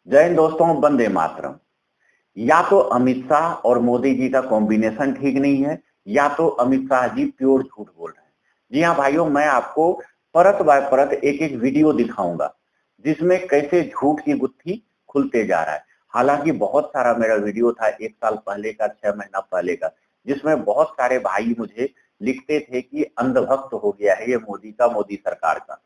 जय हिंद दोस्तों, वंदे मातरम। या तो अमित शाह और मोदी जी का कॉम्बिनेशन ठीक नहीं है, या तो अमित शाह जी प्योर झूठ बोल रहे हैं। जी हाँ भाइयों, मैं आपको परत बाय परत एक एक वीडियो दिखाऊंगा जिसमें कैसे झूठ की गुत्थी खुलते जा रहा है। हालांकि बहुत सारा मेरा वीडियो था 1 साल पहले का, 6 महीना पहले का, जिसमें बहुत सारे भाई मुझे लिखते थे कि अंधभक्त हो गया है ये मोदी का, मोदी सरकार का।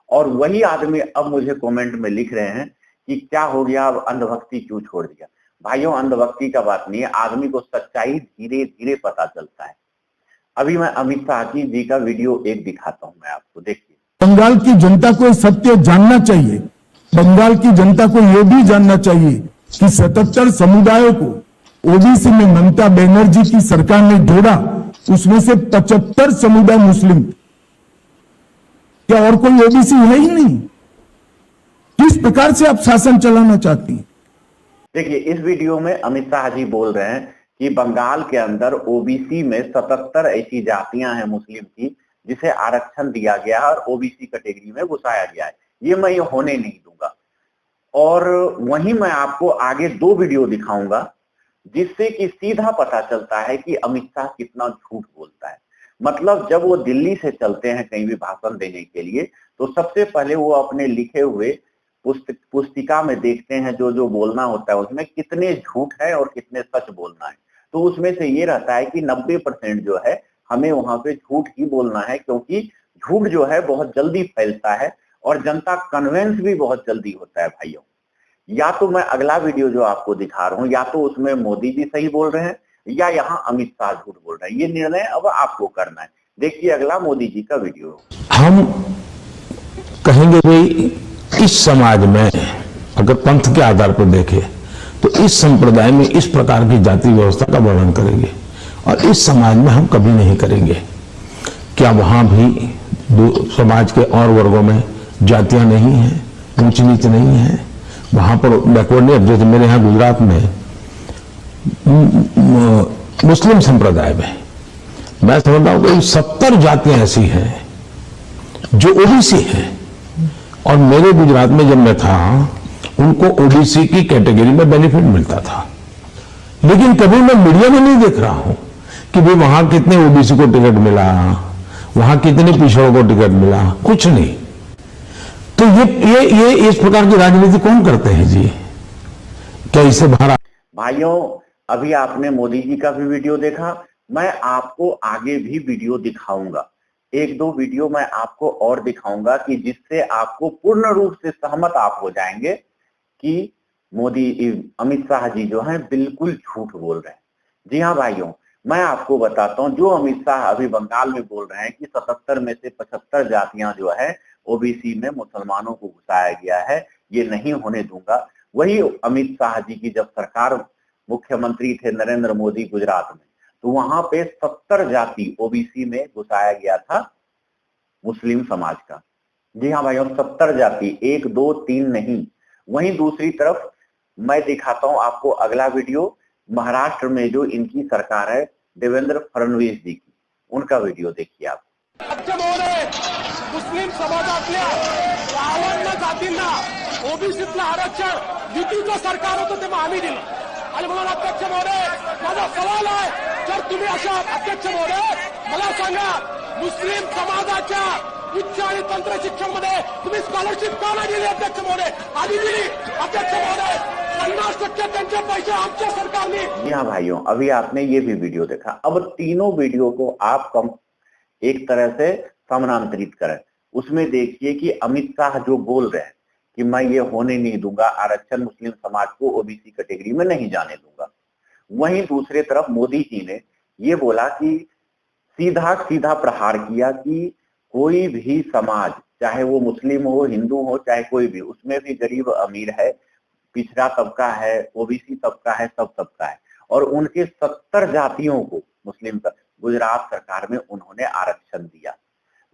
और वही आदमी अब मुझे कमेंट में लिख रहे हैं कि क्या हो गया, अब अंधभक्ति क्यों छोड़ दिया। भाइयों, अंधभक्ति का बात नहीं है, आदमी को सच्चाई धीरे धीरे पता चलता है। अभी मैं अमित शाह जी का वीडियो एक दिखाता हूं, मैं आपको, देखिए। बंगाल की जनता को सत्य जानना चाहिए। बंगाल की जनता को यह भी जानना चाहिए कि 77 समुदायों को ओबीसी में ममता बनर्जी की सरकार ने जोड़ा, उसमें से 75 समुदाय मुस्लिम। क्या और कोई ओबीसी है ही नहीं? किस प्रकार से आप शासन चलाना चाहती हैं? देखिए, इस वीडियो में अमित शाह जी बोल रहे हैं कि बंगाल के अंदर ओबीसी में 77 ऐसी जातियां हैं मुस्लिम की जिसे आरक्षण दिया गया है और ओबीसी कैटेगरी में घुसाया गया है। ये मैं ये होने नहीं दूंगा। और वहीं मैं आपको आगे 2 वीडियो दिखाऊंगा जिससे कि सीधा पता चलता है कि अमित शाह कितना झूठ बोलता है। मतलब जब वो दिल्ली से चलते हैं कहीं भी भाषण देने के लिए, तो सबसे पहले वो अपने लिखे हुए पुस्तिका में देखते हैं जो जो बोलना होता है उसमें कितने झूठ है और कितने सच बोलना है। तो उसमें से ये रहता है कि 90% जो है हमें वहां पे झूठ ही बोलना है, क्योंकि झूठ जो है बहुत जल्दी फैलता है और जनता कन्वेंस भी बहुत जल्दी होता है भाइयों। या तो मैं अगला वीडियो जो आपको दिखा रहा हूं, या तो उसमें मोदी जी सही बोल रहे हैं या यहाँ अमित शाह झूठ बोल रहे हैं। ये निर्णय अब आपको करना है। देखिए अगला मोदी जी का वीडियो। हम कहेंगे भाई, इस समाज में अगर पंथ के आधार पर देखें तो इस संप्रदाय में इस प्रकार की जाति व्यवस्था का वर्णन करेंगे और इस समाज में हम कभी नहीं करेंगे। क्या वहां भी समाज के और वर्गों में जातियां नहीं हैं, ऊंच नीच नहीं है? वहां पर बैकवर्डनेस, जैसे मेरे यहां गुजरात में मुस्लिम संप्रदाय में मैं समझता हूं कि 70 जातियां ऐसी हैं जो ओबीसी हैं, और मेरे गुजरात में जब मैं था उनको ओबीसी की कैटेगरी में बेनिफिट मिलता था। लेकिन कभी मैं मीडिया में नहीं देख रहा हूं कि भाई वहां कितने ओबीसी को टिकट मिला, वहां कितने पिछड़ों को टिकट मिला, कुछ नहीं। तो ये इस प्रकार की राजनीति कौन करते हैं जी? क्या इससे बाहर? भाइयों, अभी आपने मोदी जी का भी वीडियो देखा, मैं आपको आगे भी वीडियो दिखाऊंगा। 1-2 वीडियो मैं आपको और दिखाऊंगा कि जिससे आपको पूर्ण रूप से सहमत आप हो जाएंगे कि अमित शाह जी जो हैं बिल्कुल झूठ बोल रहे हैं। जी हाँ भाइयों, मैं आपको बताता हूं, जो अमित शाह अभी बंगाल में बोल रहे हैं कि 77 में से 75 जातियां जो है ओबीसी में मुसलमानों को घुसाया गया है, ये नहीं होने दूंगा। वही अमित शाह जी की जब सरकार, मुख्यमंत्री थे नरेंद्र मोदी गुजरात में, तो वहां पे 70 जाति ओबीसी में घुसाया गया था मुस्लिम समाज का। जी हाँ भाइयों, 70 जाति, 1 2 3 नहीं। वहीं दूसरी तरफ मैं दिखाता हूं आपको अगला वीडियो, महाराष्ट्र में जो इनकी सरकार है देवेंद्र फडणवीस जी की, उनका वीडियो देखिए आप। मुस्लिम समाजातल्या 52 जातींना ओबीसीतलं आरक्षण युतीचं सरकार होतं तेव्हा आम्ही दिलं। आणि म्हणून अध्यक्ष महोदय, माझा सवाल आहे, जर तुम्ही अशा अध्यक्ष महोदय मला सांगा, मुस्लिम समाजाच्या उच्च आणि तंत्र शिक्षण मध्ये तुम्ही स्कॉलरशिप का नाही दिली अध्यक्ष महोदय? आधी दिली अध्यक्ष महोदय, 50% त्यांचे पैसे आमच्या सरकारने। जी हाँ भाइयों, अभी आपने ये भी वीडियो देखा। अब तीनों वीडियो को आप एक तरह से समानांतरित करें। उसमें देखिए कि अमित शाह जो बोल रहे हैं कि मैं ये होने नहीं दूंगा, आरक्षण मुस्लिम समाज को ओबीसी कैटेगरी में नहीं जाने दूंगा। वहीं दूसरे तरफ मोदी जी ने ये बोला कि सीधा सीधा प्रहार किया कि कोई भी समाज, चाहे वो मुस्लिम हो, हिंदू हो, चाहे कोई भी, उसमें भी गरीब अमीर है, पिछड़ा तबका है, ओबीसी तबका है, सब तबका है। और उनके 70 जातियों को मुस्लिम का गुजरात सरकार में उन्होंने आरक्षण दिया।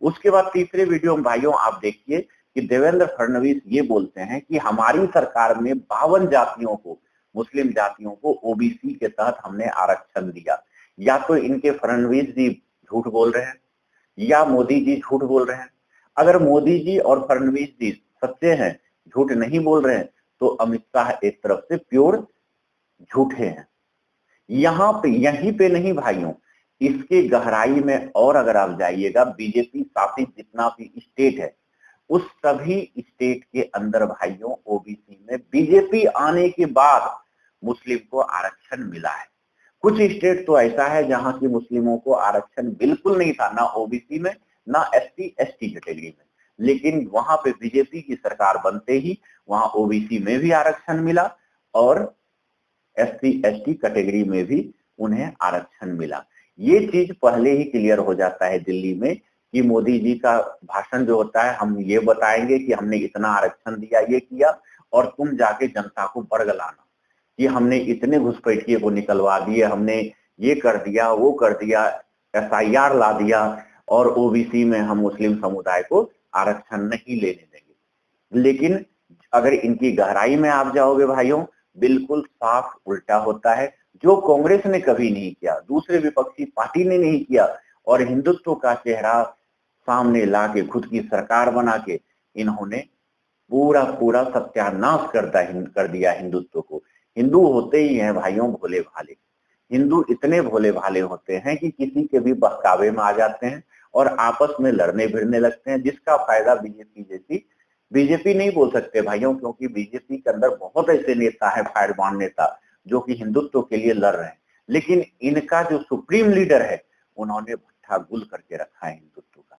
उसके बाद तीसरे वीडियो में भाइयों आप देखिए कि देवेंद्र फडणवीस ये बोलते हैं कि हमारी सरकार में 52 जातियों को, मुस्लिम जातियों को ओबीसी के तहत हमने आरक्षण दिया। या तो इनके फडणवीस जी झूठ बोल रहे हैं या मोदी जी झूठ बोल रहे हैं। अगर मोदी जी और फडणवीस जी सच्चे हैं, झूठ नहीं बोल रहे हैं, तो तो अमित शाह एक तरफ से प्योर झूठे हैं। यहीं पे नहीं भाइयों, इसके गहराई में और अगर आप जाइएगा, बीजेपी शासित जितना भी स्टेट है उस सभी स्टेट के अंदर भाइयों ओबीसी में बीजेपी आने के बाद मुस्लिम को आरक्षण मिला है। कुछ स्टेट तो ऐसा है जहां की मुस्लिमों को आरक्षण बिल्कुल नहीं था, ना ओबीसी में ना एससी एसटी कैटेगरी में, लेकिन वहां पे बीजेपी की सरकार बनते ही वहां ओबीसी में भी आरक्षण मिला और एससी एसटी कैटेगरी में भी उन्हें आरक्षण मिला। ये चीज पहले ही क्लियर हो जाता है दिल्ली में कि मोदी जी का भाषण जो होता है, हम ये बताएंगे कि हमने इतना आरक्षण दिया, ये किया, और तुम जाके जनता को बरगलाना कि हमने इतने घुसपैठिए को निकलवा दिए, हमने ये कर दिया, वो कर दिया, एसआईआर ला दिया और ओबीसी में हम मुस्लिम समुदाय को आरक्षण नहीं लेने देंगे। लेकिन अगर इनकी गहराई में आप जाओगे भाइयों, बिल्कुल साफ उल्टा होता है। जो कांग्रेस ने कभी नहीं किया, दूसरे विपक्षी पार्टी ने नहीं किया, और हिंदुत्व का चेहरा सामने ला के खुद की सरकार बना के इन्होंने पूरा सत्यानाश कर दिया हिंदुत्व को। हिंदू होते ही हैं भाइयों भोले भाले, हिंदू इतने भोले भाले होते हैं कि किसी के भी बहकावे में आ जाते हैं और आपस में लड़ने भिड़ने लगते हैं, जिसका फायदा बीजेपी नहीं बोल सकते भाइयों, क्योंकि बीजेपी के अंदर बहुत ऐसे नेता है, फायरबान नेता, जो कि हिंदुत्व के लिए लड़ रहे हैं, लेकिन इनका जो सुप्रीम लीडर है उन्होंने भट्ठा गुल करके रखा है हिंदुत्व